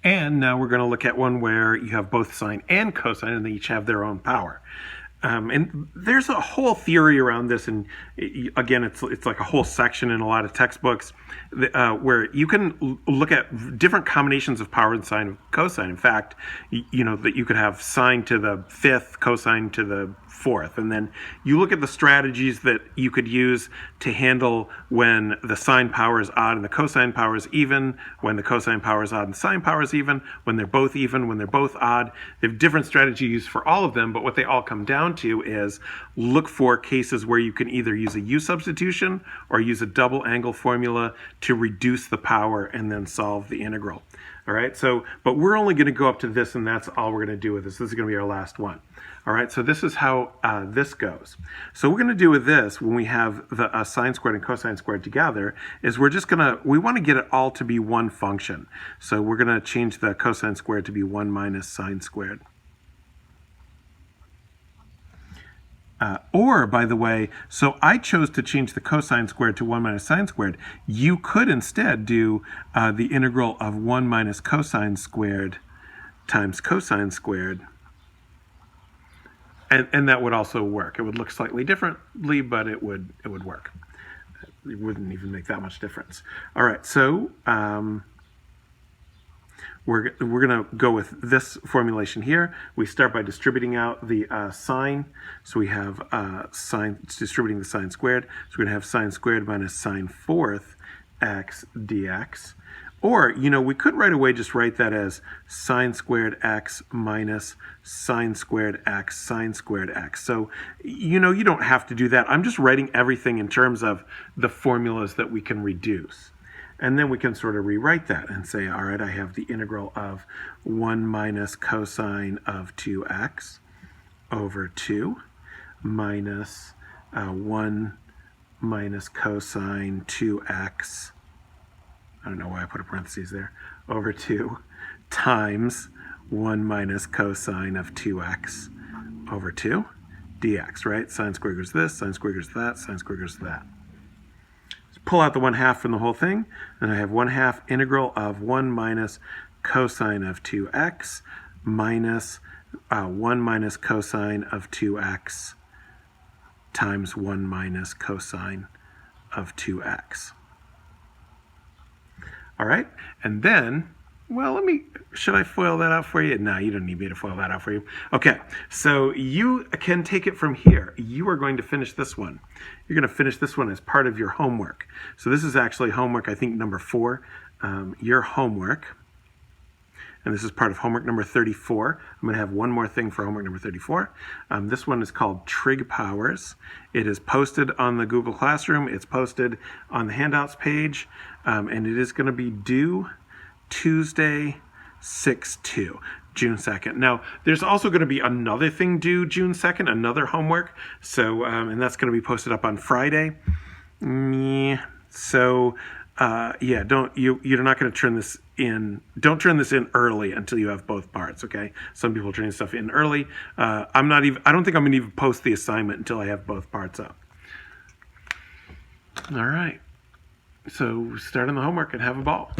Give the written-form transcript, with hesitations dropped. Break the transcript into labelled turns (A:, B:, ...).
A: And now we're going to look at one where you have both sine and cosine, and they each have their own power. And there's a whole theory around this, and again, it's like a whole section in a lot of textbooks where you can look at different combinations of power and sine and cosine. In fact, you know that you could have sine to the fifth, cosine to the fourth, and then you look at the strategies that you could use to handle when the sine power is odd and the cosine power is even, when the cosine power is odd and the sine power is even, when they're both even, when they're both odd. They have different strategies for all of them, but what they all come down to is look for cases where you can either use a U substitution or use a double angle formula to reduce the power and then solve the integral. All right, so, but we're only going to go up to this, and that's all we're going to do with this. This is going to be our last one. All right, so this is how this goes. So what we're going to do with this, when we have the sine squared and cosine squared together, is we're just going to, we want to get it all to be one function. So we're going to change the cosine squared to be 1 minus sine squared. Or, by the way, so I chose to change the cosine squared to 1 minus sine squared. You could instead do the integral of 1 minus cosine squared times cosine squared. And that would also work. It would look slightly differently, but it would work. It wouldn't even make that much difference. All right, so we're going to go with this formulation here. We start by distributing out the sine. So we have distributing the sine squared. So we're going to have sine squared minus sine fourth x dx. Or, you know, we could right away just write that as sine squared x minus sine squared x sine squared x. So, you know, you don't have to do that. I'm just writing everything in terms of the formulas that we can reduce. And then we can sort of rewrite that and say, all right, I have the integral of 1 minus cosine of 2x over 2 minus 1 minus cosine 2x, I don't know why I put a parentheses there, over 2 times 1 minus cosine of 2x over 2 dx, right? Sine squared equals this, sine squared equals that, sine squared equals that. Pull out the 1/2 from the whole thing, and I have 1/2 integral of 1 minus cosine of 2x minus 1 minus cosine of 2x times 1 minus cosine of 2x. All right, and then, well, should I FOIL that out for you? No, you don't need me to FOIL that out for you. Okay, so you can take it from here. You are going to finish this one. You're going to finish this one as part of your homework. So this is actually homework, I think, number 4. Your homework, and this is part of homework number 34. I'm going to have one more thing for homework number 34. This one is called Trig Powers. It is posted on the Google Classroom. It's posted on the handouts page, and it is going to be due Tuesday, 6/2, June 2nd. Now, there's also going to be another thing due June 2nd, another homework. So, and that's going to be posted up on Friday. So, yeah, you're not going to turn this in. Don't turn this in early until you have both parts. Okay. Some people turn stuff in early. I don't think I'm going to even post the assignment until I have both parts up. All right. So start on the homework and have a ball.